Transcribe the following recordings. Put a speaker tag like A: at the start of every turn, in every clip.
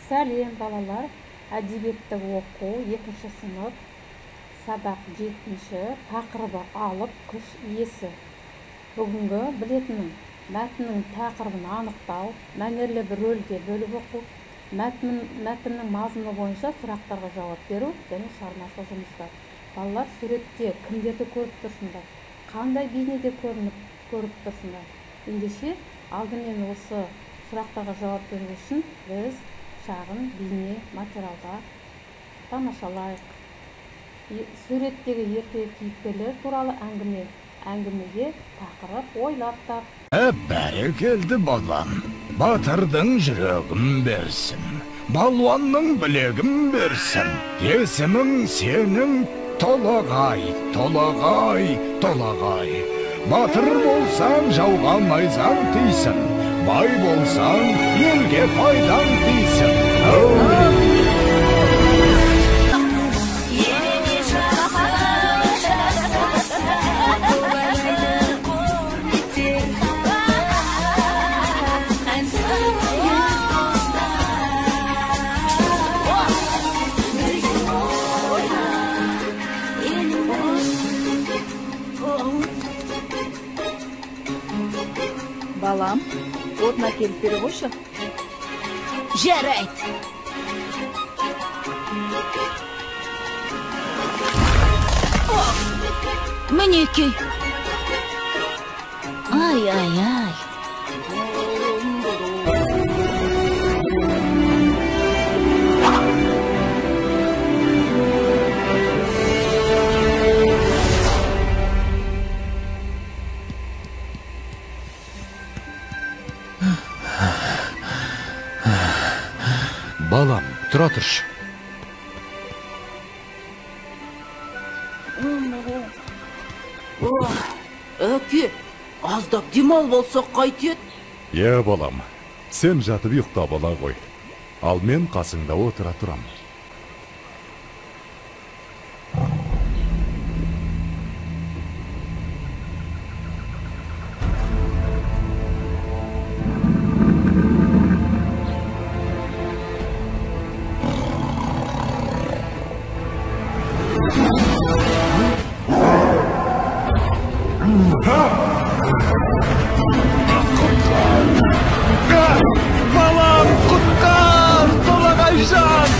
A: Сәлем балалар, әдебиеттік оқу 2-ші сынып, сабақ 7-ші, тақырыбы алып күш иесі. Бүгінгі білетінің мәтіннің тақырыбын анықтау, мәнерлі бір рөлге бөліп оқу, мәтіннің мазмұны бойынша сұрақтарға жауап беру және шығармашылық жұмыстар. Балалар суретте кімдерді көріп тұрсыңдар, қандай бейнеде көріп тұрсыңдар. Ендеше алдымен осы сұрақтарға жауап беру үшін біз шағын бейне материалда тамашалайық. Суреттегі ертегі кейіпкерлер туралы әңгімеге тақырып ойлап тап.
B: Бәрекелді балам, батырдың жүрегін берсін, балуанның білегін берсін. Есімің сенің Толағай, толағай, толағай. Батыр болсаң жауға найзаң тисін, бай болсаң елге пайдаң тисін.
C: Балам, отына келіп бері қойшы.
D: Жарайды. Мінекей. Ай.
B: Балам, тұра тұршы.
E: Әке, аздап демал болсақ қайтет?
F: Балам, сен жатып ұйықтап ала ғой. Ал мен қасыңда отыра тұрам.
B: Балам, құтқар, толағайжан!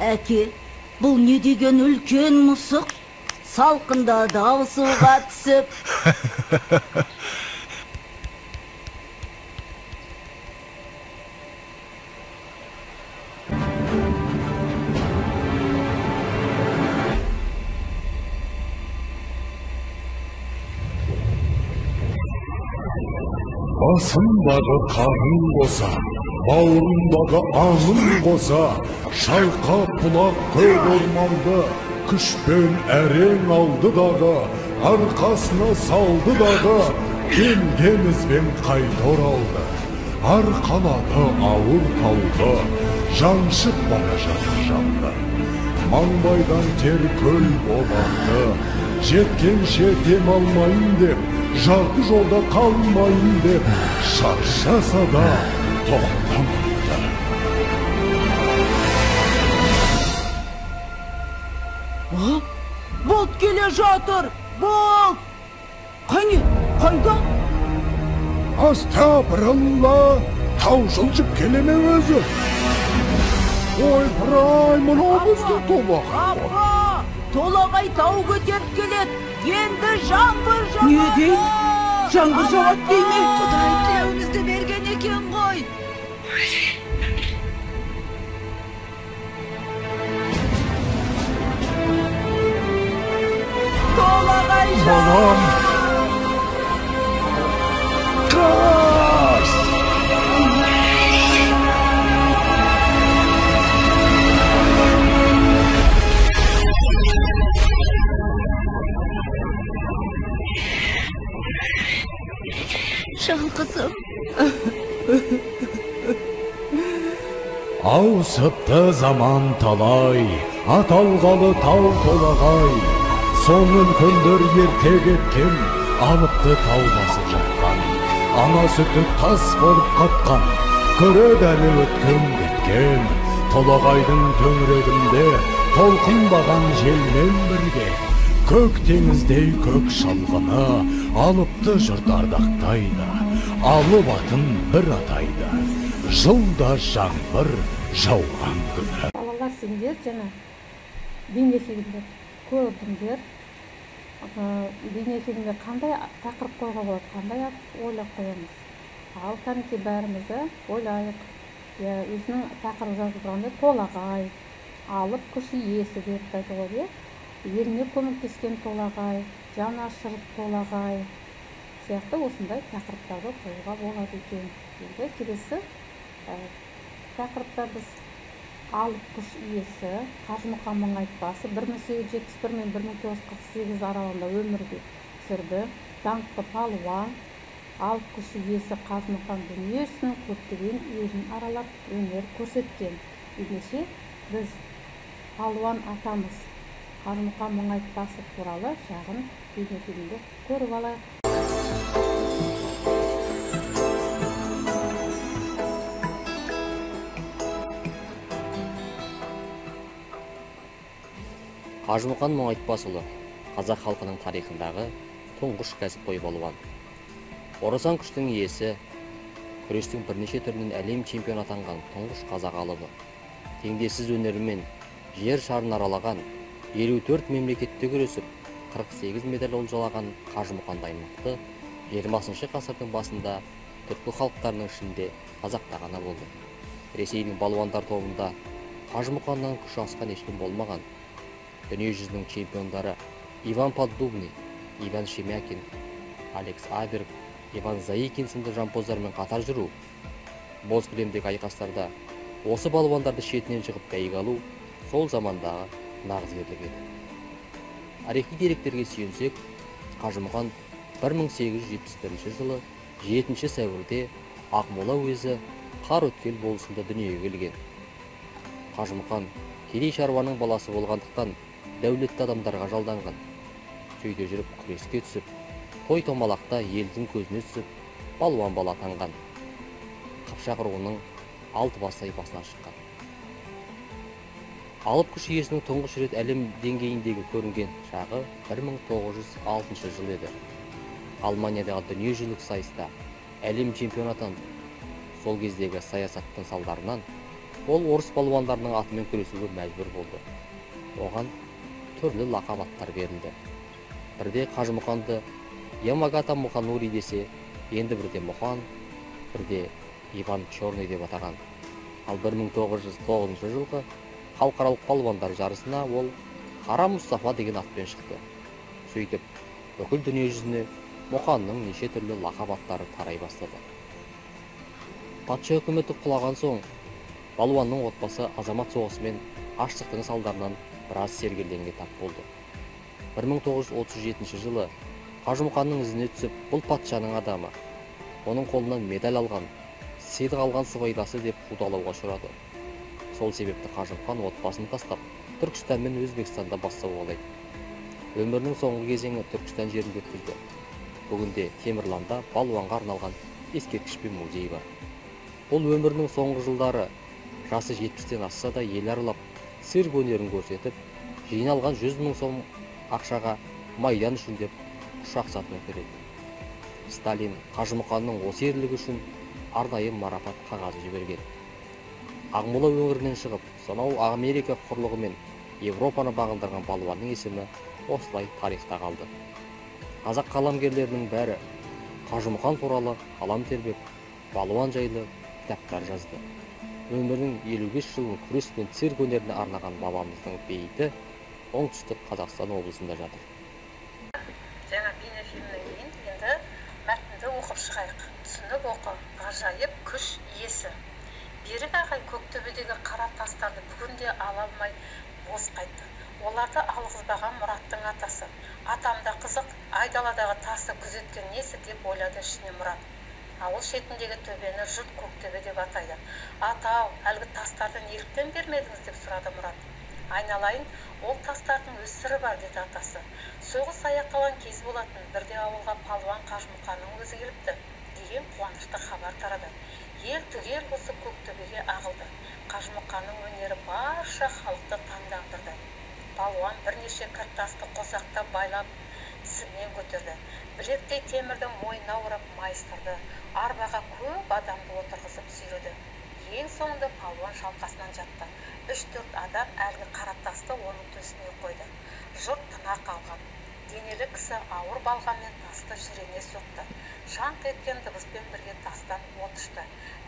E: Әке, бұл не деген үлкен мысық? Салқында дауысуға түсіп.
F: Басындағы қарың қоса, бауырындағы аңын қоса, шалқап бұлақ көк орманды, күшпен әрең алды дағы, арқасына салды дағы, келген ізбен қайта оралды. Арқалады ауыр тауды, жаншып бара жатыр жанды. Маңбайдан тер көл болмақты, жеткенше дем алмайын деп, жарты жолда қалмайын деп, шаршаса да тоқтамайды.
E: Бұлт келе жатыр! Бұлт! Қане, қайда?
F: Астапыралла, тау жылжып келеме өзі. Ойпырай, мұна бізді толағай.
E: Апа! Толағай тау көтеріп келеді. Енді жаңбыр жауады.
C: Не дейді? Жаңбыр жауады дей ме?
D: Құдай тілеуімізді берген екен ғой.
E: Толағай
F: Балам! Қаш!
D: Жан қызым.
B: Ауысыпты заман талай,
F: аталғалы тау толағай, соң үлкендер ерте кеткен, алыпты тау басып жатқан, ана сүті тас болып қатқан, көреді әлі өткен кеткен, толағайдың төңірегінде толқынбаған желмен бірге, көк теңіздей көк шалғыны алыпты жұрт ардақтайды, алып атын бір атайды, жылда жаңбыр жауған күні.
A: Балалар, сендер жана бейнефильмдер көрдіңдер. Бейнефильмге қандай тақырып қоюға болады, қандай ойлап қоямыз? Ал кәнекей бәрімізді ойлайық. Өзінің тақырып жазылғанда толағай, алып күш иесі деп айтылады. Еліне көмектескен толағай, жан ашырып толағай сияқты осындай тақырыптарды қоюға болады екен. Енді келесі тақырыпта біз алып күш иесі Қажымұқан Мұңайтпасы 1871 мен 1948 аралығында өмірге сүрді. Даңқты палуан, алып күш иесі Қажымұқан дүниесінің көптеген елін аралап өнер көрсеткен. Ендеше біз палуан атамыз Қажымұқан Мұңайтпасы туралы шағын бейнефильмді көріп алайық.
G: Қажымұқан Мұңайтпасұлы қазақ халқының тарихындағы тұңғыш кәсіпқой балуан. Орасан күштің иесі, күрестің бірнеше түрінен әлем чемпион атанған тұңғыш қазақ алыбы. Теңдессіз өнерімен жер шарын аралаған, 54 мемлекетте күресіп, 48 медаль олжалаған Қажымұқан аймақты 20 ғасырдың басында түркі халықтарының ішінде қазақта ғана болды. Ресейдің балуандар тобында Қажымұқаннан күші асқан ешкім болмаған. Дүниежүзінің чемпиондары Иван Поддубный, Иван Шемякин, Алекс Аберг, Иван Заикин сынды жампоздармен қатар жүру, боз кілемдегі айқастарда осы балуандарды шетінен шығып бәйге алу сол замандағы нағыз ерлік еді. Тарихи деректерге сүйенсек, Қажымұқан 1871 жылы 7 сәуірде Ақмола уезі Қараөткел болысында дүниеге келген. Қажымұқан кедей шаруаның баласы болғандықтан дәулетті адамдарға жалданған. Сөйде жүріп күреске түсіп, той томалақта елдің көзіне түсіп, балуан бала атанған. Қыпшақ руының Алтыбас тайпасынан шыққан. Алып күш иесінің тұңғыш рет әлем деңгейіндегі көрінген шағы 1906 жыл еді. Алманиядағы дүниежүзілік сайыста әлем чемпион атанды. Сол кездегі саясаттың салдарынан ол орыс балуандарының атымен күресуге мәжбүр болды. Оған түрлі лақап аттар берілді. Бірде Қажымұқанды Ямагата Мұханури десе, енді бірде Мұхан, бірде Иван Черный деп атаған. Ал 1909 жылғы халықаралық балуандар жарысына ол Қара Мұстафа деген атпен шықты. Сөйтіп, бүкіл дүние жүзіне Мұханның неше түрлі лақап аттары тарай бастады. Патша үкіметі құлаған соң, балуанның отбасы азамат соғысы мен аштықтың салдарынан біраз сергелдеңге тап болды. 1937 жылы Қажымұқанның ізіне түсіп, бұл патшаның адамы, оның қолынан медаль алған, сыйлық алған сыбайласы деп қудалауға ұшырады. Сол себепті Қажымұқан отбасын тастап, Түркістан мен Өзбекстанда бастау алды. Өмірінің соңғы кезеңі Түркістан жерінде өткізді. Бүгінде Темірланда балуанға арналған ескерткіш пен музей бар. Бұл өмірінің соңғы жылдары жасы 70-тен асса да ел аралап, цирк өнерін көрсетіп, жиналған 100 000 сом ақшаға майдан үшін деп ұшақ сатып береді. Сталин Қажымұқанның осы ерлігі үшін арнайы марапат қағазы жіберген. Ақмола өңірінен шығып, сонау Америка құрлығы мен Европаны бағындырған балуанның есімі осылай тарихта қалды. Қазақ қаламгерлерінің бәрі Қажымұқан туралы қалам тербеп, балуан жайлы кітаптар жазды. Өмірінің 55 жылын күрес пен цирк өнеріне арнаған бабамыздың бейіті оңтүстік Қазақстан облысында жатыр.
A: Жаңа бейнефильмнен кейін енді мәтінді оқып шығайық. Түсініп оқы, ғажайып күш иесі. Берік ағай Көктөбедегі қара тастарды бүгінде ала алмай бос қайтты. Оларды алғызбаған Мұраттың атасы. Атамда қызық, айдаладағы тасты күзеткен несі деп ойлады ішіне Мұрат. Ауыл шетіндегі төбені жұрт Көктөбе деп атайды. Атау, әлгі тастарды неліктен бермедіңіз деп сұрады Мұрат. Айналайын, ол тастардың өз сыры бар, деді атасы. Соғыс аяқталған кез болатын, бірде ауылға палуан Қажымұқанның өзі келіпті деген қуанышты хабар тарады. Ел түгел осы Көктөбеге ағылды. Қажымұқанның өнері барша халықты таңдандырды. Палуан бірнеше кіртасты қосақтап байлап тізімнен көтерді. Білектей темірді мойнына орап майыстырды. Арбаға көп адамды отырғызып сүйреді. Ең соңында палуан шалқасынан жатты. 3-4 адам әлгі қаратасты оның төсіне қойды. Жұрт тына қалған. Денелі кісі ауыр балғамен тасты жүрене соқты. Шаңқ еткен дыбыспен бірге тастан от ұшты.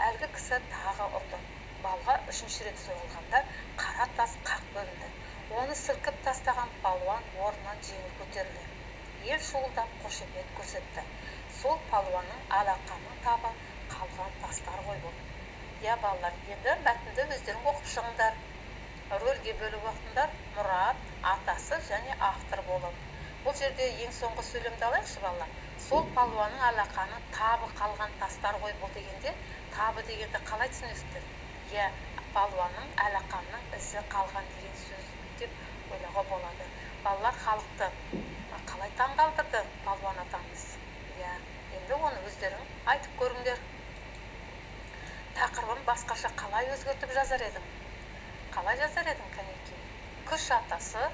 A: Әлгі кісі тағы ұрды. Балға 3-ші рет соғылғанда қара тас қақ бөлінді. Оны сілкіп тастаған палуан орнынан жеңіл көтерілді. Ел шуылдап қошемет көрсетті. Сол палуанның алақанның табы қалған тастар ғой бұл. Я балалар, енді мәтінді өздерің оқып шығыңдар. Рөлге бөліп оқыңдар. Мұрат, атасы және автор болып. Бұл жерде ең соңғы сөйлемді алайықшы балалар. Сол палуанның алақаны табы қалған тастар ғой бұл дегенде, табы дегенде қалай түсінесіздер? Я, палуанның алақанның ізі қалған деген сөз деп ойлауға болады. Балалар, халықты қалай таңғалдырды палуан атамыз? Я, енді оны өздерің айтып көріңдер. Тақырыбын басқаша қалай өзгертіп жазар едің? Қалай жазар едің, кәнекей? Күш атасы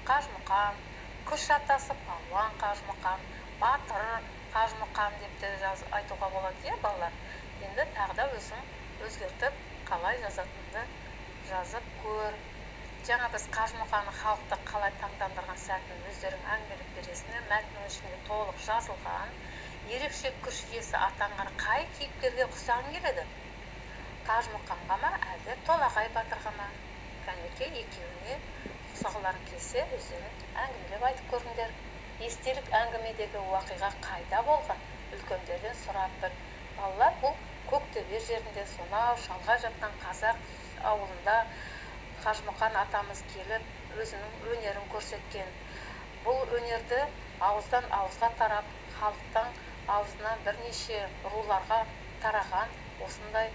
A: Қажымұқан, күш атасы палуан Қажымұқан, батыр Қажымұқан деп те айтуға болады, е балалар. Енді тағы да өзің өзгертіп, қалай жазатынды жазып көр. Жаңа біз Қажымұқанның халықты қалай таңдандырған сәтін өздерің әңгімелеп бересіңдер. Мәтіннің ішінде толық жазылған. Ерекше күш иесі атанған қай кейіпкерге ұқсағың келеді? Қажымұқанға ма, әлде Толағай батырға ма? Кәнекей, екеуіне ұқсағыларың келсе, өздерің әңгімелеп айтып көріңдер. Естелік әңгімедегі уақиға қайда болған? Үлкендерден сұрап бір. Балалар, бұл Көктөбе жерінде сонау шалғай жатқан қазақ ауылында Қажымұқан атамыз келіп, өзінің өнерін көрсеткен. Бұл өнерді ауыздан ауызға тарап, халықтан аузынан бірнеше руларға тараған осындай